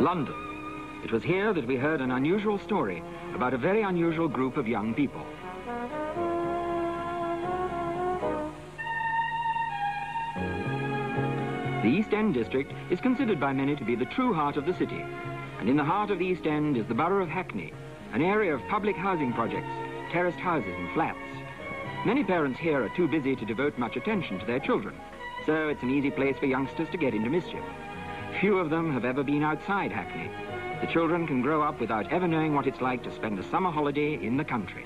London. It was here that we heard an unusual story about a very unusual group of young people. The East End district is considered by many to be the true heart of the city. And in the heart of the East End is the borough of Hackney, an area of public housing projects, terraced houses and flats. Many parents here are too busy to devote much attention to their children, so it's an easy place for youngsters to get into mischief. Few of them have ever been outside Hackney. The children can grow up without ever knowing what it's like to spend a summer holiday in the country.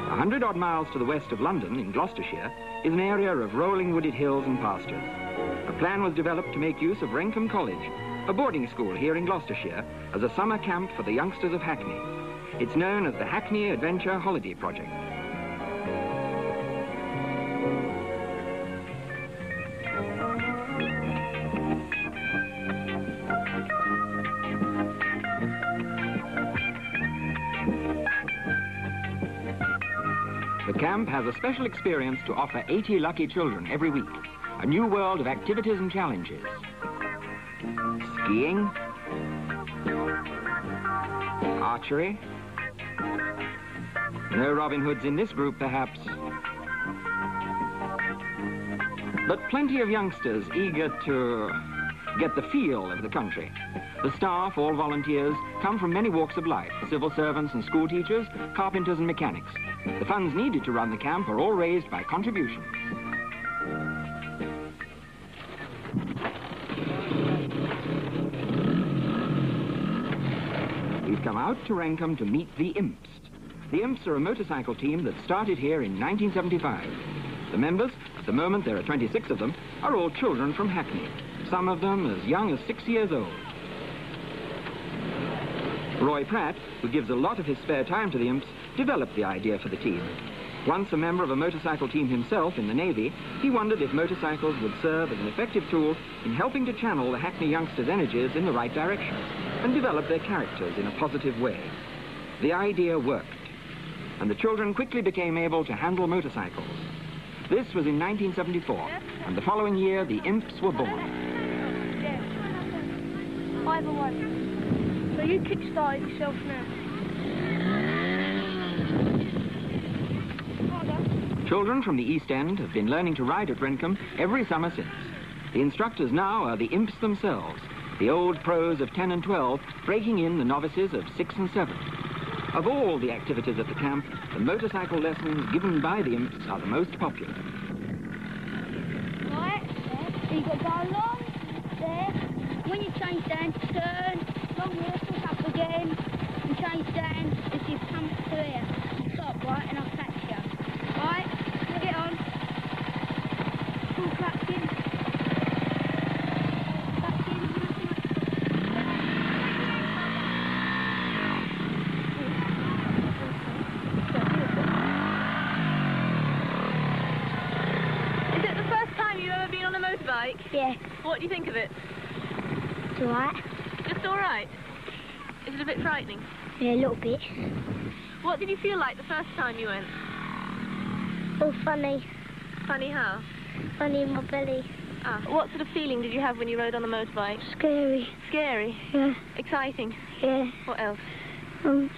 100-odd miles to the west of London, in Gloucestershire, is an area of rolling wooded hills and pastures. A plan was developed to make use of Rendcombe College, a boarding school here in Gloucestershire, as a summer camp for the youngsters of Hackney. It's known as the Hackney Adventure Holiday Project. The camp has a special experience to offer 80 lucky children every week. A new world of activities and challenges. Skiing, archery. No Robin Hoods in this group, perhaps. But plenty of youngsters eager to get the feel of the country. The staff, all volunteers, come from many walks of life, civil servants and school teachers, carpenters and mechanics. The funds needed to run the camp are all raised by contributions. We've come out to Rendcombe to meet the Imps. The Imps are a motorcycle team that started here in 1975. The members, at the moment there are 26 of them, are all children from Hackney, some of them as young as 6 years old. Roy Pratt, who gives a lot of his spare time to the Imps, developed the idea for the team. Once a member of a motorcycle team himself in the Navy, he wondered if motorcycles would serve as an effective tool in helping to channel the Hackney youngsters' energies in the right direction and develop their characters in a positive way. The idea worked, and the children quickly became able to handle motorcycles. This was in 1974, and the following year the Imps were born. Either one. So you kickstart yourself now. Children from the East End have been learning to ride at Rendcombe every summer since. The instructors now are the Imps themselves, the old pros of 10 and 12, breaking in the novices of 6 and 7. Of all the activities at the camp, the motorcycle lessons given by the Imps are the most popular. Right, so you've got to go along, there. When you change down, turn, long walk, look up again, and change down as you come to here. Stop, right, and I'll catch you. Right, get on. Full clutching. Is it the first time you've ever been on a motorbike? Yeah. What do you think of it? It's alright. Just all right? Is it a bit frightening? Yeah, a little bit. What did you feel like the first time you went? Oh, funny. Funny how? Funny in my belly. Ah, what sort of feeling did you have when you rode on the motorbike? Scary. Scary? Yeah. Exciting? Yeah. What else? I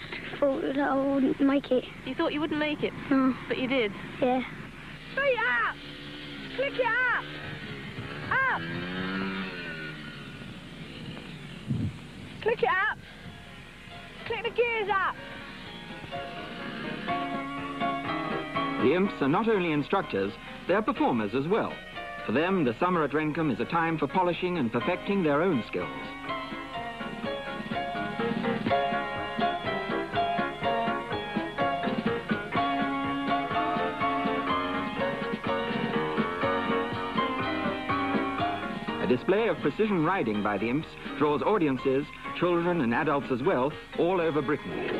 thought that I wouldn't make it. You thought you wouldn't make it? No. But you did? Yeah. Straight up! Click it up! Up! Click it up! Click the gears up! The Imps are not only instructors, they're performers as well. For them, the summer at Rendcombe is a time for polishing and perfecting their own skills. A display of precision riding by the Imps draws audiences, children and adults as well, all over Britain.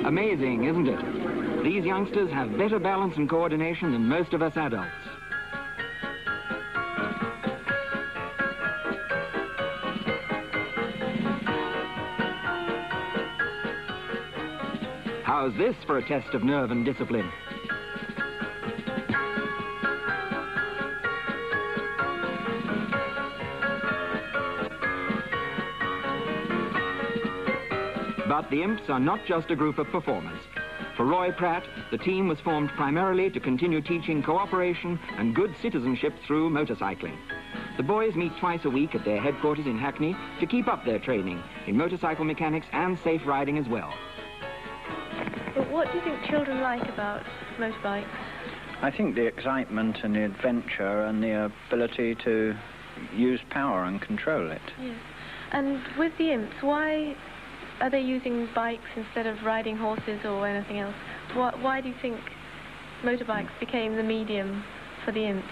Amazing, isn't it? These youngsters have better balance and coordination than most of us adults. How's this for a test of nerve and discipline? But the Imps are not just a group of performers. For Roy Pratt, the team was formed primarily to continue teaching cooperation and good citizenship through motorcycling. The boys meet twice a week at their headquarters in Hackney to keep up their training in motorcycle mechanics and safe riding as well. But what do you think children like about motorbikes? I think the excitement and the adventure and the ability to use power and control it. Yes. And with the Imps, why are they using bikes instead of riding horses or anything else? Why do you think motorbikes became the medium for the Imps?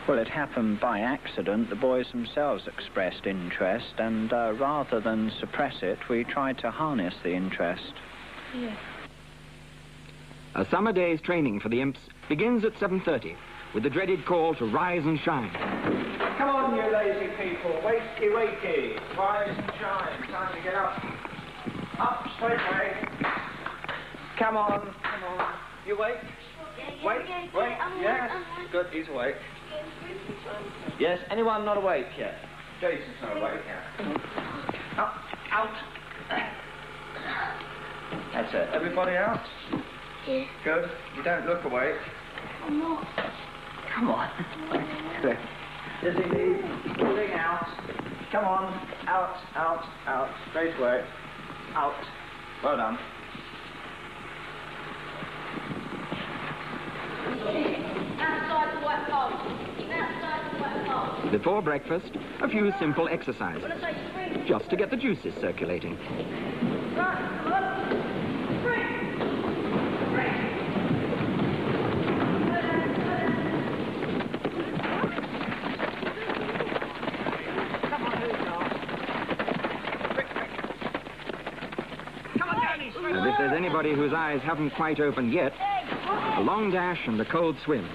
Well, it happened by accident. The boys themselves expressed interest, and rather than suppress it, we tried to harness the interest. Yes. A summer day's training for the Imps begins at 7:30 with the dreaded call to rise and shine. Come on, you lazy people. Wakey, wakey. Rise and shine. Time to get up. Up, straight away. Come on, come on. You awake? Wait, wait. Yes. Good, he's awake. Yes, anyone not awake yet? Jason's not awake yet. Up, out. That's it. Everybody out? Yeah. Good. You don't look awake. I'm not. Come on. Good. Dizzy knees. Pulling out. Come on. Out, out, out. Straight away. Out. Well done. Outside the white pole. Outside the white pole. Before breakfast, a few simple exercises, When I say spring, just to get the juices circulating. right, come on. And if there's anybody whose eyes haven't quite opened yet, a long dash and a cold swim.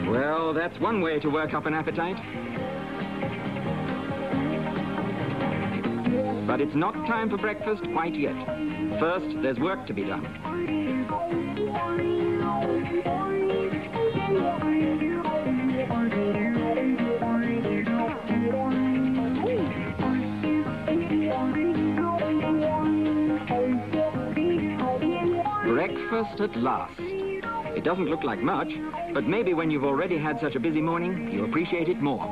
Well, that's one way to work up an appetite. But it's not time for breakfast quite yet. First, there's work to be done. Breakfast at last. It doesn't look like much, but maybe when you've already had such a busy morning, you appreciate it more.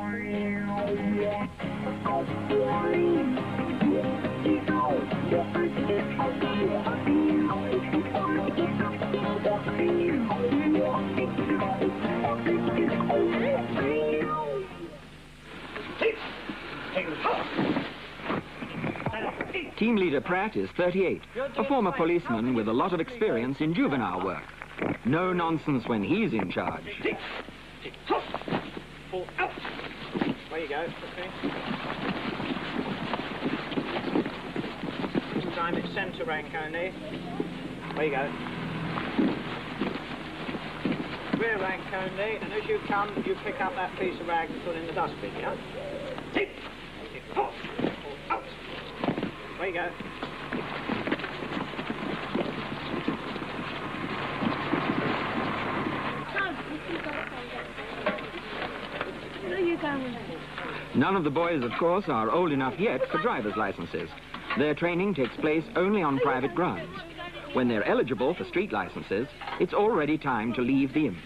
Team leader Pratt is 38, a former policeman with a lot of experience in juvenile work. No nonsense when he's in charge. Where you go, This time it's centre Rendcombe. Where you go. Rear Rendcombe, and as you come, you pick up that piece of rag and put in the dustbin, yeah? Where you go. Where are you going? None of the boys, of course, are old enough yet for driver's licenses. Their training takes place only on private grounds. When they're eligible for street licenses, it's already time to leave the Imps.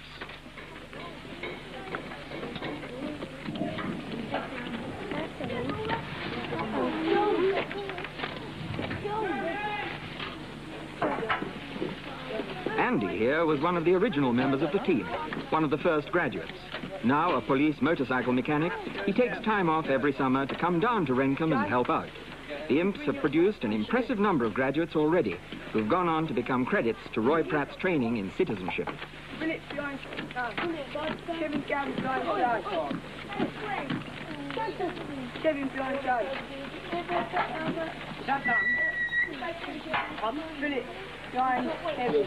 Andy here was one of the original members of the team, one of the first graduates. Now a police motorcycle mechanic, he takes time off every summer to come down to Rendcombe and help out. The Imps have produced an impressive number of graduates already, who've gone on to become credits to Roy Pratt's training in citizenship. Kevin behind Joe. That done. I'm Philip behind Kevin.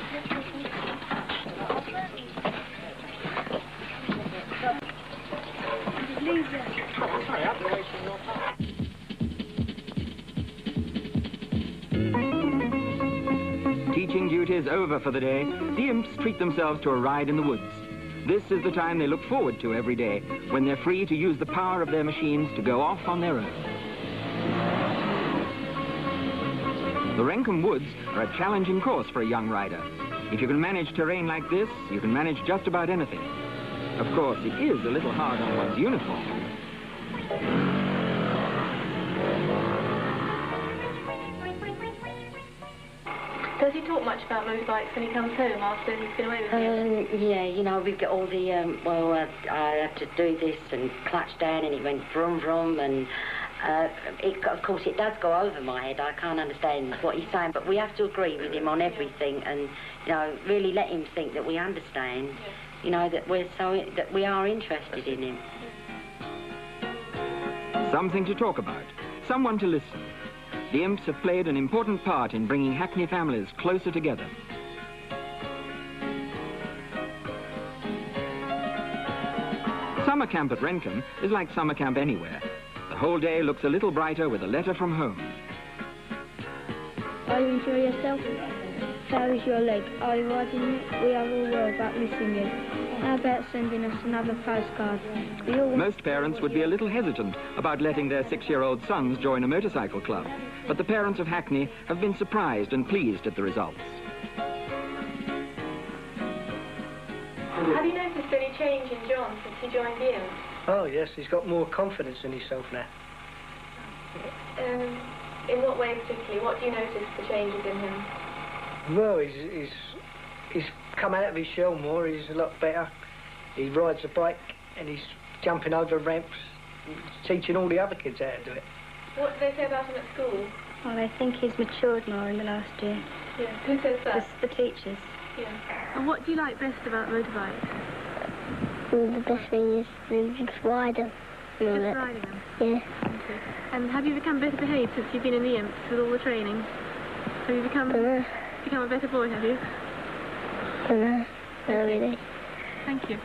Leave it. Teaching duties over for the day, the imps treat themselves to a ride in the woods. This is the time they look forward to every day, when they're free to use the power of their machines to go off on their own. The Rendcombe Woods are a challenging course for a young rider. If you can manage terrain like this, you can manage just about anything. Of course, it is a little hard on one's uniform. Does he talk much about motorbikes when he comes home after he's been away with you? Yeah, you know, we've got all the, I have to do this and clutch down, and it went vroom vroom, and of course it does go over my head. I can't understand what he's saying, but we have to agree with him on everything, and, you know, really let him think that we understand, you know, that we are interested in him. Something to talk about, someone to listen. The Imps have played an important part in bringing Hackney families closer together. Summer camp at Rendcombe is like summer camp anywhere. The whole day looks a little brighter with a letter from home. Are you enjoying yourself? How is your leg? Are you riding it? We are all worried about missing you. How about sending us another postcard? Most parents would be a little hesitant about letting their 6-year-old sons join a motorcycle club, but the parents of Hackney have been surprised and pleased at the results. Have you noticed any change in John since he joined the Imps? Oh yes, he's got more confidence in himself now. In what way particularly? What do you notice the changes in him? Well, he's come out of his shell more. He's a lot better. He rides a bike and he's jumping over ramps, teaching all the other kids how to do it. What do they say about him at school? Well, I think he's matured more in the last year. Yeah. Who says that? The teachers. Yeah. And what do you like best about motorbikes? The best thing is to ride them. Just riding them? Yeah. Okay. And have you become better behaved since you've been in the Imps with all the training? Have you become a better boy, have you? Not really. Thank you.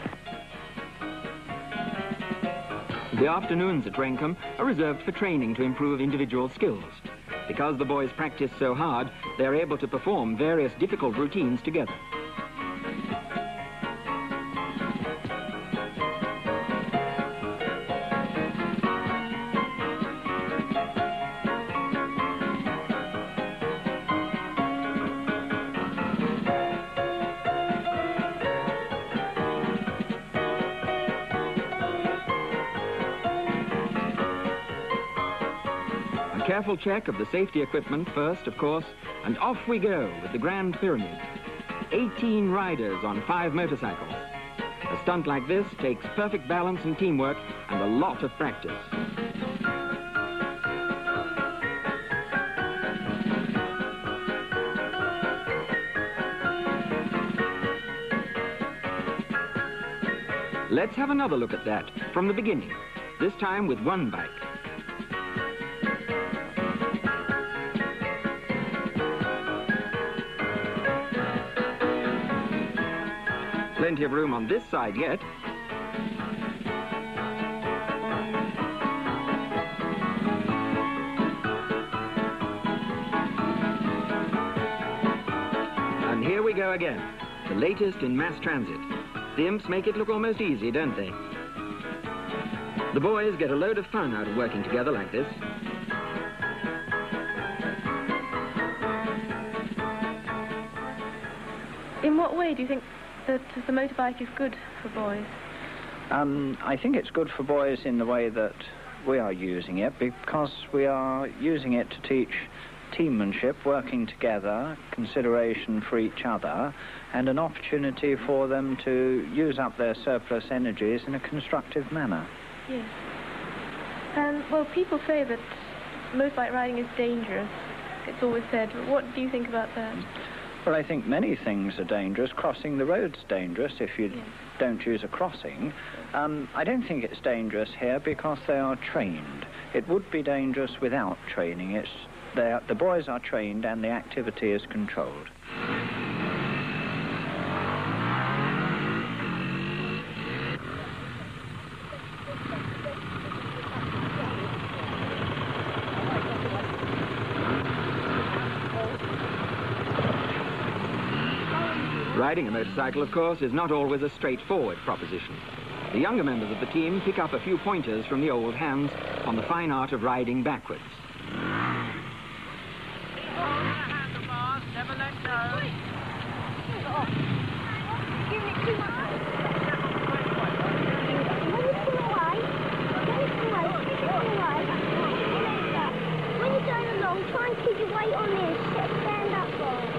The afternoons at Rendcombe are reserved for training to improve individual skills. Because the boys practice so hard, they're able to perform various difficult routines together. Careful check of the safety equipment first, of course, and off we go with the Grand Pyramid. 18 riders on 5 motorcycles. A stunt like this takes perfect balance and teamwork and a lot of practice. Let's have another look at that from the beginning, this time with one bike. Plenty of room on this side yet. And here we go again, the latest in mass transit. The Imps make it look almost easy, don't they? The boys get a load of fun out of working together like this. In what way do you think that the motorbike is good for boys? I think it's good for boys in the way that we are using it, because we are using it to teach teammanship, working together, consideration for each other, and an opportunity for them to use up their surplus energies in a constructive manner. Yes. Well, people say that motorbike riding is dangerous. It's always said. What do you think about that? Well, I think many things are dangerous. Crossing the road's dangerous if you don't choose a crossing. I don't think it's dangerous here because they are trained. It would be dangerous without training. The boys are trained and the activity is controlled. Riding a motorcycle, of course, is not always a straightforward proposition. The younger members of the team pick up a few pointers from the old hands on the fine art of riding backwards. When you're going along, try and keep your weight on this. Stand up, boy.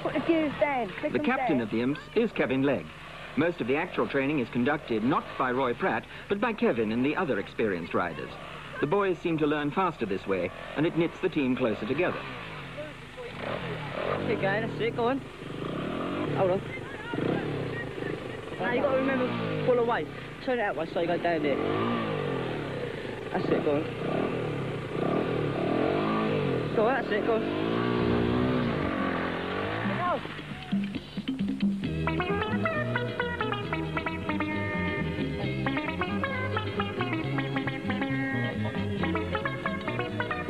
Put the gears down. The captain of the Imps is Kevin Legg. Most of the actual training is conducted not by Roy Pratt, but by Kevin and the other experienced riders. The boys seem to learn faster this way, and it knits the team closer together. Okay, that's it, go on. Hold on. Now you've got to remember, pull away. Turn it out so you go down there. That's it, go on. Go on, that's it, go on.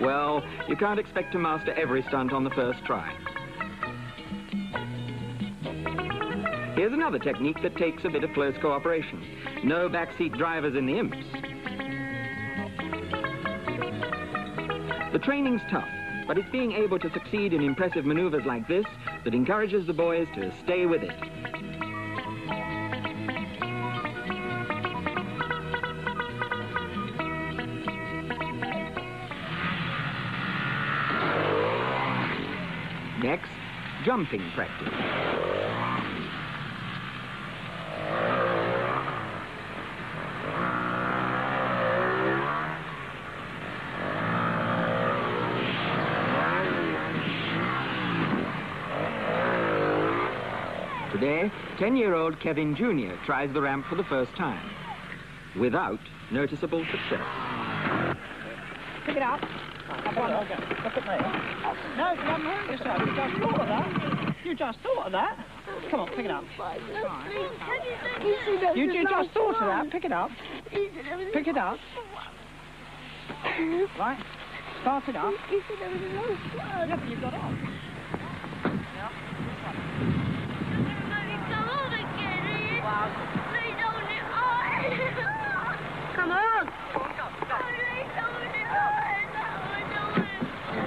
Well, you can't expect to master every stunt on the first try. Here's another technique that takes a bit of close cooperation. No backseat drivers in the Imps. The training's tough, but it's being able to succeed in impressive maneuvers like this that encourages the boys to stay with it. Next, jumping practice. Today, 10-year-old Kevin Jr. tries the ramp for the first time, without noticeable success. Pick it up. Look at me. No, you haven't hurt yourself. You just thought of that. You just thought of that. Come on, pick it up. You just thought of that. Pick it up. Pick it up. Right. Start it up. Yeah, but you've got off. Come on!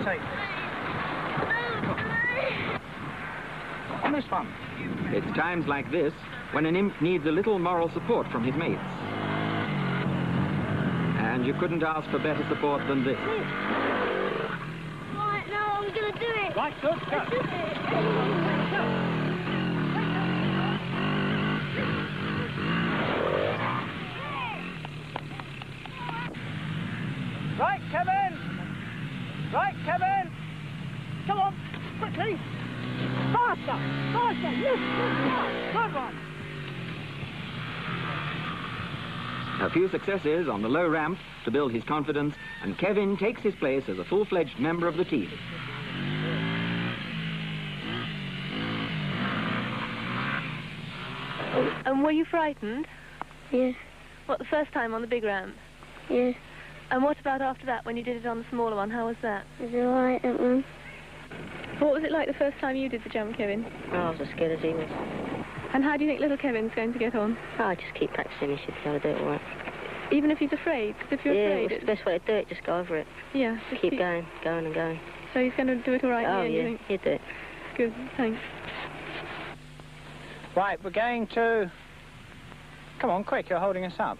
Take on this one. It's times like this when an Imp needs a little moral support from his mates. And you couldn't ask for better support than this. Right, now I'm gonna do it. Right, good, go. Right, Kevin! Right, Kevin! Come on, quickly! Faster! Faster! Yes, good one! A few successes on the low ramp to build his confidence, and Kevin takes his place as a full-fledged member of the team. And were you frightened? Yes, What, the first time on the big ramp? yes. And what about after that, when you did it on the smaller one? How was that? Is it alright, that one? What was it like the first time you did the jump, Kevin? Oh, I was as scared as he was. And how do you think little Kevin's going to get on? Oh, I just keep practicing, he should be able to do it all right. Even if he's afraid? Because if you're afraid... it's the best way to do it, just go over it. Yeah. Just Keep going and going. So he's going to do it all right in the end, you think? he'll do it. Good, thanks. Right, we're going to... Come on, quick, you're holding us up.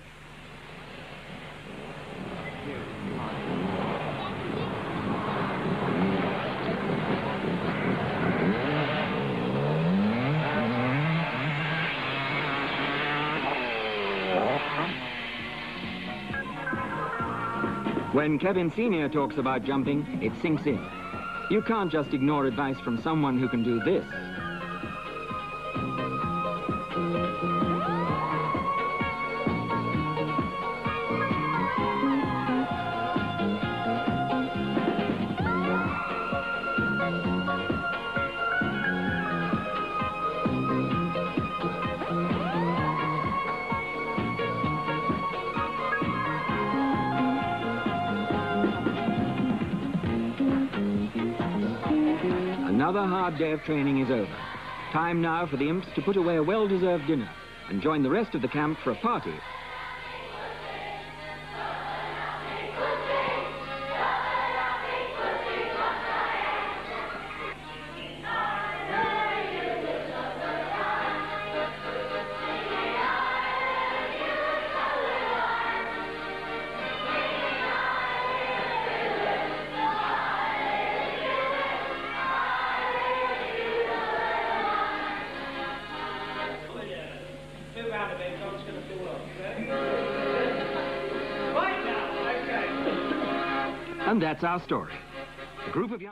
When Kevin Sr. talks about jumping, it sinks in. You can't just ignore advice from someone who can do this. Another hard day of training is over. Time now for the Imps to put away a well-deserved dinner and join the rest of the camp for a party. And that's our story. A group of young